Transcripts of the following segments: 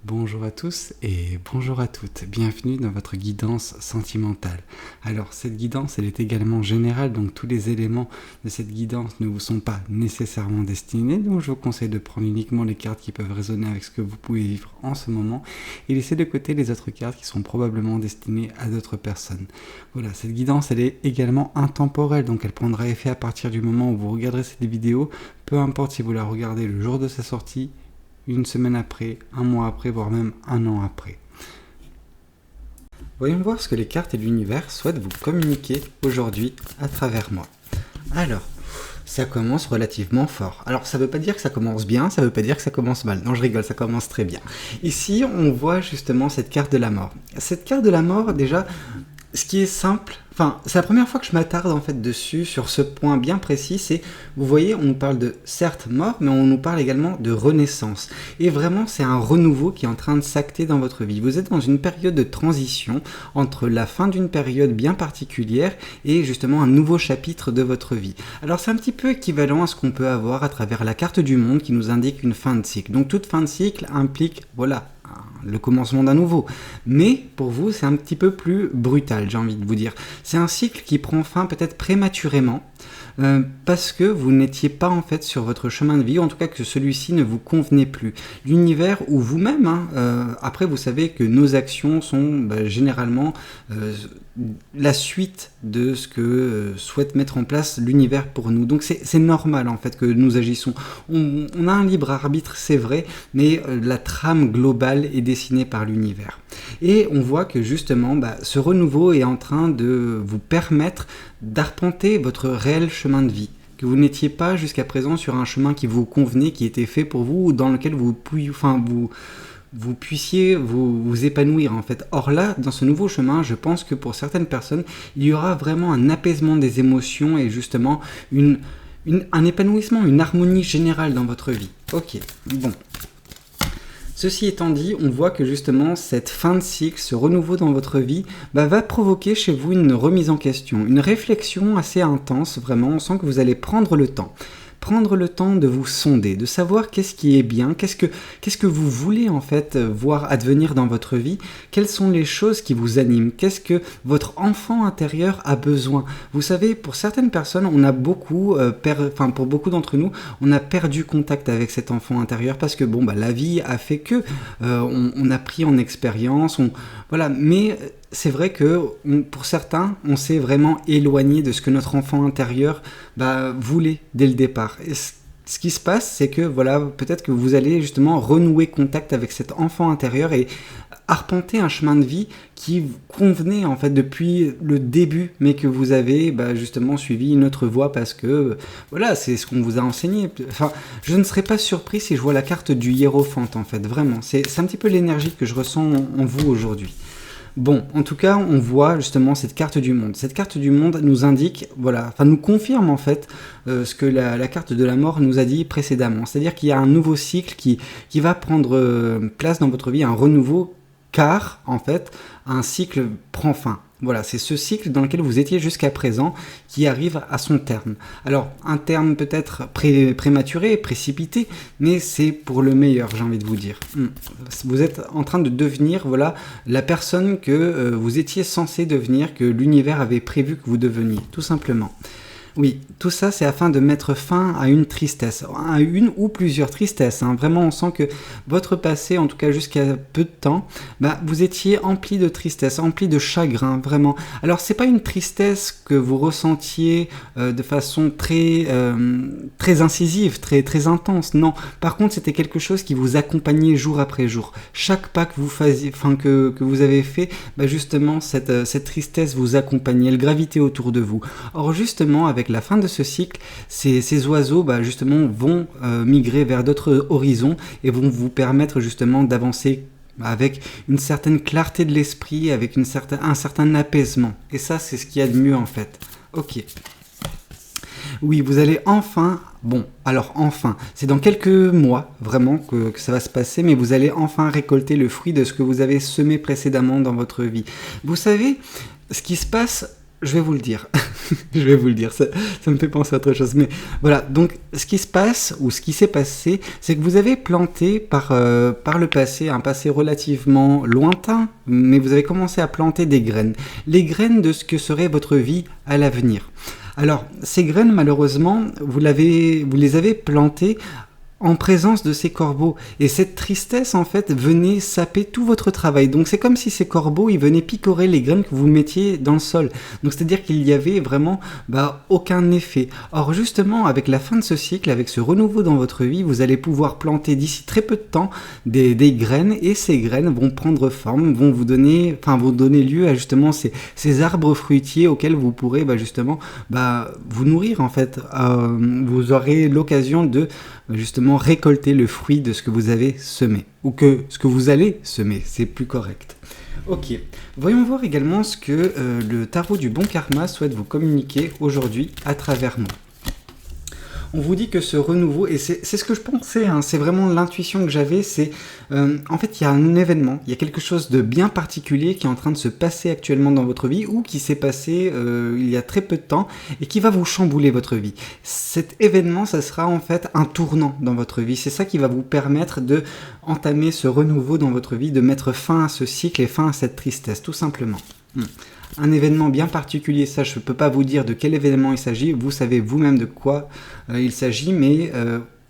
Bonjour à tous et bonjour à toutes, bienvenue dans votre guidance sentimentale. Alors cette guidance elle est également générale, donc tous les éléments de cette guidance ne vous sont pas nécessairement destinés, donc je vous conseille de prendre uniquement les cartes qui peuvent résonner avec ce que vous pouvez vivre en ce moment et laisser de côté les autres cartes qui sont probablement destinées à d'autres personnes. Voilà, cette guidance elle est également intemporelle, donc elle prendra effet à partir du moment où vous regarderez cette vidéo, peu importe si vous la regardez le jour de sa sortie, une semaine après, un mois après, voire même un an après. Voyons voir ce que les cartes et l'univers souhaitent vous communiquer aujourd'hui à travers moi. Alors, ça commence relativement fort. Alors, ça ne veut pas dire que ça commence bien, ça ne veut pas dire que ça commence mal. Non, je rigole, ça commence très bien. Ici, on voit justement cette carte de la mort. Cette carte de la mort, déjà, ce qui est simple, c'est la première fois que je m'attarde en fait dessus, sur ce point bien précis, c'est, vous voyez, on nous parle de certes mort, mais on nous parle également de renaissance. Et vraiment, c'est un renouveau qui est en train de s'acter dans votre vie. Vous êtes dans une période de transition entre la fin d'une période bien particulière et justement un nouveau chapitre de votre vie. Alors c'est un petit peu équivalent à ce qu'on peut avoir à travers la carte du monde qui nous indique une fin de cycle. Donc toute fin de cycle implique, voilà, le commencement d'un nouveau. Mais pour vous, c'est un petit peu plus brutal, j'ai envie de vous dire. C'est un cycle qui prend fin peut-être prématurément, parce que vous n'étiez pas en fait sur votre chemin de vie, ou en tout cas que celui-ci ne vous convenait plus. L'univers ou vous-même, après vous savez que nos actions sont généralement la suite de ce que souhaite mettre en place l'univers pour nous. Donc c'est normal en fait que nous agissons. On a un libre arbitre, c'est vrai, mais la trame globale est dessinée par l'univers. Et on voit que justement, ce renouveau est en train de vous permettre d'arpenter votre réel chemin de vie, que vous n'étiez pas jusqu'à présent sur un chemin qui vous convenait, qui était fait pour vous, ou dans lequel vous puissiez vous épanouir en fait. Or là, dans ce nouveau chemin, je pense que pour certaines personnes, il y aura vraiment un apaisement des émotions et justement un épanouissement, une harmonie générale dans votre vie. Ok, bon. Ceci étant dit, on voit que justement cette fin de cycle, ce renouveau dans votre vie, va provoquer chez vous une remise en question, une réflexion assez intense, vraiment, on sent que vous allez prendre le temps. Prendre le temps de vous sonder, de savoir qu'est-ce qui est bien, qu'est-ce que vous voulez en fait voir advenir dans votre vie, quelles sont les choses qui vous animent, qu'est-ce que votre enfant intérieur a besoin. Vous savez, pour certaines personnes, on a beaucoup, pour beaucoup d'entre nous, on a perdu contact avec cet enfant intérieur parce que la vie a fait que on a pris en expérience, voilà, mais c'est vrai que pour certains, on s'est vraiment éloigné de ce que notre enfant intérieur voulait dès le départ. Et ce qui se passe, c'est que voilà, peut-être que vous allez justement renouer contact avec cet enfant intérieur et arpenter un chemin de vie qui vous convenait en fait depuis le début, mais que vous avez justement suivi une autre voie parce que voilà, c'est ce qu'on vous a enseigné. Enfin, je ne serais pas surpris si je vois la carte du hiérophante en fait, vraiment. C'est un petit peu l'énergie que je ressens en vous aujourd'hui. Bon, en tout cas, on voit justement cette carte du monde. Cette carte du monde nous indique, nous confirme en fait ce que la carte de la mort nous a dit précédemment. C'est-à-dire qu'il y a un nouveau cycle qui va prendre place dans votre vie, un renouveau, car en fait, un cycle prend fin. Voilà, c'est ce cycle dans lequel vous étiez jusqu'à présent qui arrive à son terme. Alors, un terme peut-être prématuré, précipité, mais c'est pour le meilleur, j'ai envie de vous dire. Vous êtes en train de devenir, la personne que vous étiez censé devenir, que l'univers avait prévu que vous deveniez, tout simplement. Oui, tout ça, c'est afin de mettre fin à une tristesse, à une ou plusieurs tristesses. Vraiment, on sent que votre passé, en tout cas jusqu'à peu de temps, vous étiez empli de tristesse, empli de chagrin, vraiment. Alors, c'est pas une tristesse que vous ressentiez de façon très incisive, très intense, non. Par contre, c'était quelque chose qui vous accompagnait jour après jour. Chaque pas que vous faisiez, que vous avez fait, justement, cette tristesse vous accompagnait, elle gravitait autour de vous. Or, justement, avec la fin de ce cycle, ces oiseaux justement vont migrer vers d'autres horizons et vont vous permettre justement d'avancer avec une certaine clarté de l'esprit, avec un certain apaisement. Et ça, c'est ce qu'il y a de mieux en fait. Ok. Oui, vous allez enfin... c'est dans quelques mois vraiment que ça va se passer, mais vous allez enfin récolter le fruit de ce que vous avez semé précédemment dans votre vie. Vous savez, ce qui se passe... Je vais vous le dire. Je vais vous le dire. Ça me fait penser à autre chose. Mais voilà. Donc, ce qui se passe, ou ce qui s'est passé, c'est que vous avez planté par le passé, un passé relativement lointain, mais vous avez commencé à planter des graines. Les graines de ce que serait votre vie à l'avenir. Alors, ces graines, malheureusement, vous les avez plantées en présence de ces corbeaux. Et cette tristesse, en fait, venait saper tout votre travail. Donc c'est comme si ces corbeaux, ils venaient picorer les graines que vous mettiez dans le sol. Donc c'est-à-dire qu'il y avait vraiment aucun effet. Or justement, avec la fin de ce cycle, avec ce renouveau dans votre vie, vous allez pouvoir planter d'ici très peu de temps des graines, et ces graines vont prendre forme, vont vous donner lieu à justement ces arbres fruitiers auxquels vous pourrez justement vous nourrir en fait. Vous aurez l'occasion de justement récolter le fruit de ce que vous avez semé, ou que ce que vous allez semer, c'est plus correct. Ok, voyons voir également ce que le tarot du bon karma souhaite vous communiquer aujourd'hui à travers moi. On vous dit que ce renouveau, et c'est ce que je pensais, hein, c'est vraiment l'intuition que j'avais, c'est en fait il y a un événement, il y a quelque chose de bien particulier qui est en train de se passer actuellement dans votre vie, ou qui s'est passé il y a très peu de temps, et qui va vous chambouler votre vie. Cet événement, ça sera en fait un tournant dans votre vie, c'est ça qui va vous permettre de entamer ce renouveau dans votre vie, de mettre fin à ce cycle et fin à cette tristesse, tout simplement. Un événement bien particulier, ça je ne peux pas vous dire de quel événement il s'agit, vous savez vous-même de quoi il s'agit, mais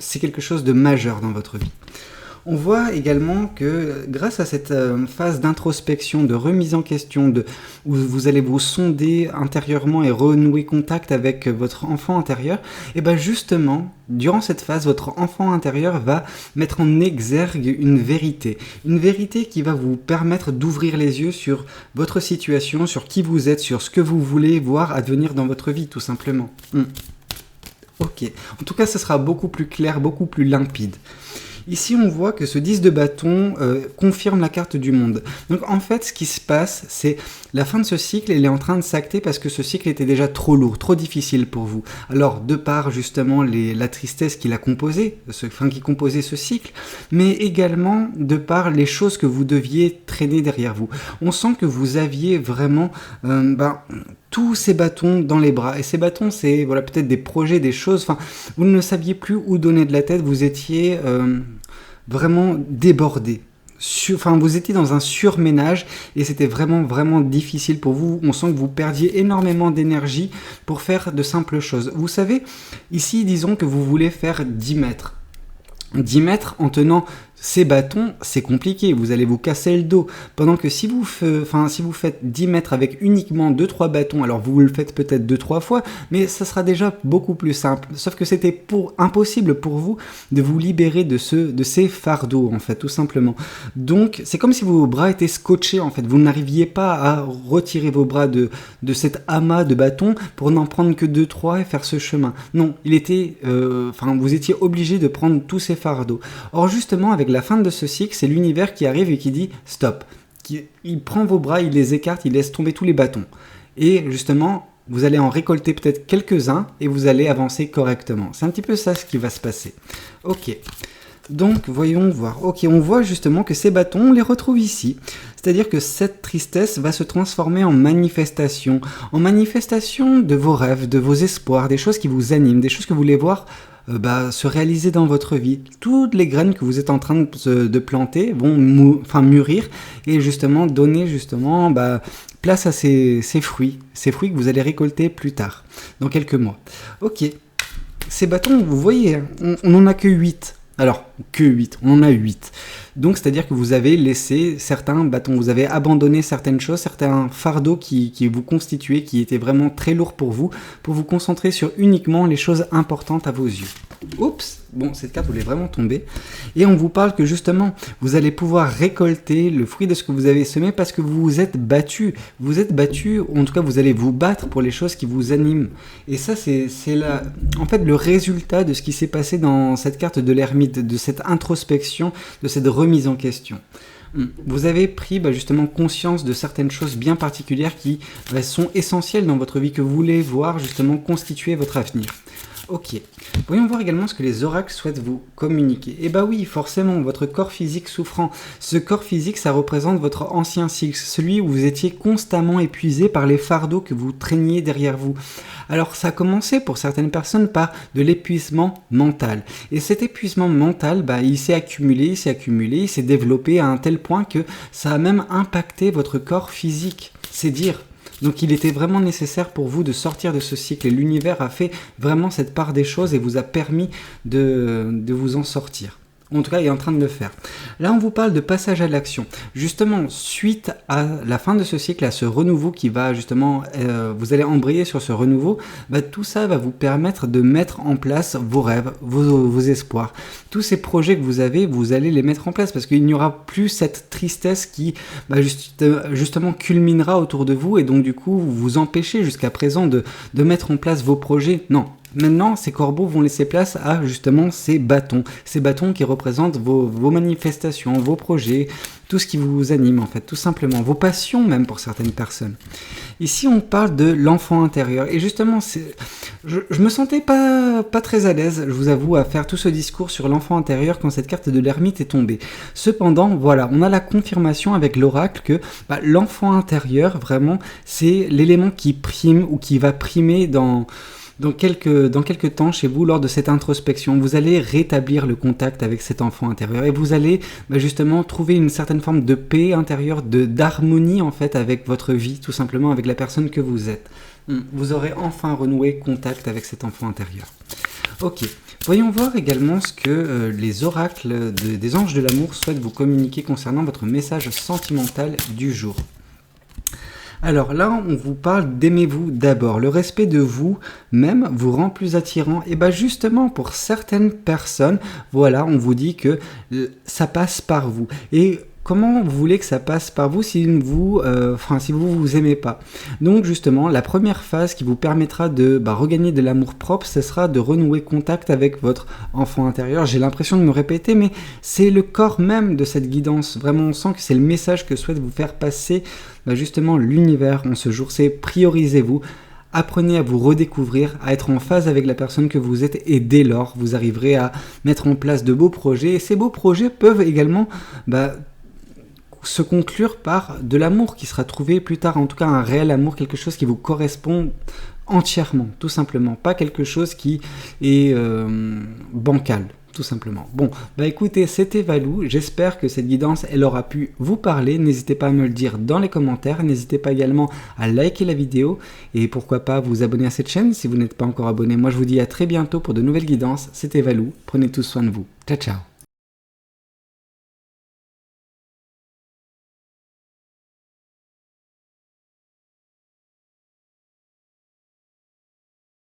c'est quelque chose de majeur dans votre vie. On voit également que grâce à cette phase d'introspection, de remise en question, où vous allez vous sonder intérieurement et renouer contact avec votre enfant intérieur, et bien justement, durant cette phase, votre enfant intérieur va mettre en exergue une vérité qui va vous permettre d'ouvrir les yeux sur votre situation, sur qui vous êtes, sur ce que vous voulez voir advenir dans votre vie, tout simplement. Ok, en tout cas, ce sera beaucoup plus clair, beaucoup plus limpide. Ici, on voit que ce 10 de bâton confirme la carte du monde. Donc en fait, ce qui se passe, c'est la fin de ce cycle, elle est en train de s'acter parce que ce cycle était déjà trop lourd, trop difficile pour vous. Alors, de par justement la tristesse qui l'a composé, qui composait ce cycle, mais également de par les choses que vous deviez traîner derrière vous. On sent que vous aviez vraiment tous ces bâtons dans les bras. Et ces bâtons, c'est peut-être des projets, des choses. Vous ne saviez plus où donner de la tête. Vous étiez vraiment débordé. Vous étiez dans un surménage et c'était vraiment, vraiment difficile pour vous. On sent que vous perdiez énormément d'énergie pour faire de simples choses. Vous savez, ici, disons que vous voulez faire 10 mètres. 10 mètres en tenant ces bâtons, c'est compliqué, vous allez vous casser le dos. Pendant que si vous faites 10 mètres avec uniquement 2-3 bâtons, alors vous le faites peut-être 2-3 fois, mais ça sera déjà beaucoup plus simple. Sauf que c'était impossible pour vous de vous libérer de ces fardeaux, en fait, tout simplement. Donc, c'est comme si vos bras étaient scotchés, en fait. Vous n'arriviez pas à retirer vos bras de cet amas de bâtons pour n'en prendre que 2-3 et faire ce chemin. Non, vous étiez obligé de prendre tous ces fardeaux. Or, justement, avec la fin de ce cycle, c'est l'univers qui arrive et qui dit stop. Il prend vos bras, il les écarte, il laisse tomber tous les bâtons. Et justement, vous allez en récolter peut-être quelques-uns et vous allez avancer correctement. C'est un petit peu ça ce qui va se passer. Ok. Donc, voyons voir. Ok, on voit justement que ces bâtons, on les retrouve ici. C'est-à-dire que cette tristesse va se transformer en manifestation de vos rêves, de vos espoirs, des choses qui vous animent, des choses que vous voulez voir se réaliser dans votre vie. Toutes les graines que vous êtes en train de planter vont mûrir et justement donner place à ces fruits que vous allez récolter plus tard, dans quelques mois. Ok, ces bâtons, vous voyez, on n'en a que 8. Alors, que 8, on en a 8. Donc, c'est-à-dire que vous avez laissé certains bâtons, vous avez abandonné certaines choses, certains fardeaux qui vous constituaient, qui étaient vraiment très lourds pour vous concentrer sur uniquement les choses importantes à vos yeux. Oups, bon, cette carte voulait vraiment tomber. Et on vous parle que justement, vous allez pouvoir récolter le fruit de ce que vous avez semé parce que vous vous êtes battu. Vous êtes battu, ou en tout cas, vous allez vous battre pour les choses qui vous animent. Et ça, c'est en fait le résultat de ce qui s'est passé dans cette carte de l'ermite, de cette introspection, de cette remise en question. Vous avez pris justement conscience de certaines choses bien particulières qui sont essentielles dans votre vie, que vous voulez voir justement constituer votre avenir. Ok. Voyons voir également ce que les oracles souhaitent vous communiquer. Eh bah oui, forcément, votre corps physique souffrant. Ce corps physique, ça représente votre ancien cycle, celui où vous étiez constamment épuisé par les fardeaux que vous traîniez derrière vous. Alors ça a commencé pour certaines personnes par de l'épuisement mental. Et cet épuisement mental, il s'est accumulé, il s'est développé à un tel point que ça a même impacté votre corps physique. C'est dire. Donc il était vraiment nécessaire pour vous de sortir de ce cycle et l'univers a fait vraiment cette part des choses et vous a permis de vous en sortir. En tout cas, il est en train de le faire. Là, on vous parle de passage à l'action. Justement, suite à la fin de ce cycle, à ce renouveau qui va justement, vous allez embrayer sur ce renouveau, tout ça va vous permettre de mettre en place vos rêves, vos espoirs. Tous ces projets que vous avez, vous allez les mettre en place parce qu'il n'y aura plus cette tristesse qui justement culminera autour de vous et donc du coup, vous empêchez jusqu'à présent de mettre en place vos projets. Non. Maintenant, ces corbeaux vont laisser place à justement ces bâtons qui représentent vos manifestations, vos projets, tout ce qui vous anime en fait, tout simplement, vos passions même pour certaines personnes. Ici, on parle de l'enfant intérieur et justement, je me sentais pas très à l'aise, je vous avoue, à faire tout ce discours sur l'enfant intérieur quand cette carte de l'ermite est tombée. Cependant, voilà, on a la confirmation avec l'oracle que l'enfant intérieur, vraiment, c'est l'élément qui prime ou qui va primer dans quelques temps chez vous lors de cette introspection. Vous allez rétablir le contact avec cet enfant intérieur et vous allez justement trouver une certaine forme de paix intérieure, d'harmonie en fait avec votre vie, tout simplement avec la personne que vous êtes. Vous aurez enfin renoué contact avec cet enfant intérieur. Ok, voyons voir également ce que les oracles des anges de l'amour souhaitent vous communiquer concernant votre message sentimental du jour. Alors là, on vous parle d'aimez-vous d'abord. Le respect de vous-même vous rend plus attirant. Et justement, pour certaines personnes, voilà, on vous dit que ça passe par vous. Et comment vous voulez que ça passe par vous si vous vous aimez pas? Donc justement, la première phase qui vous permettra de regagner de l'amour propre, ce sera de renouer contact avec votre enfant intérieur. J'ai l'impression de me répéter, mais c'est le corps même de cette guidance. Vraiment, on sent que c'est le message que souhaite vous faire passer justement l'univers en ce jour. C'est priorisez-vous. Apprenez à vous redécouvrir, à être en phase avec la personne que vous êtes et dès lors, vous arriverez à mettre en place de beaux projets. Et ces beaux projets peuvent également se conclure par de l'amour qui sera trouvé plus tard, en tout cas un réel amour, quelque chose qui vous correspond entièrement, tout simplement, pas quelque chose qui est bancal, tout simplement. Bon, écoutez, c'était Valou, j'espère que cette guidance, elle aura pu vous parler, n'hésitez pas à me le dire dans les commentaires, n'hésitez pas également à liker la vidéo, et pourquoi pas vous abonner à cette chaîne si vous n'êtes pas encore abonné. Moi je vous dis à très bientôt pour de nouvelles guidances, c'était Valou, prenez tous soin de vous, ciao ciao.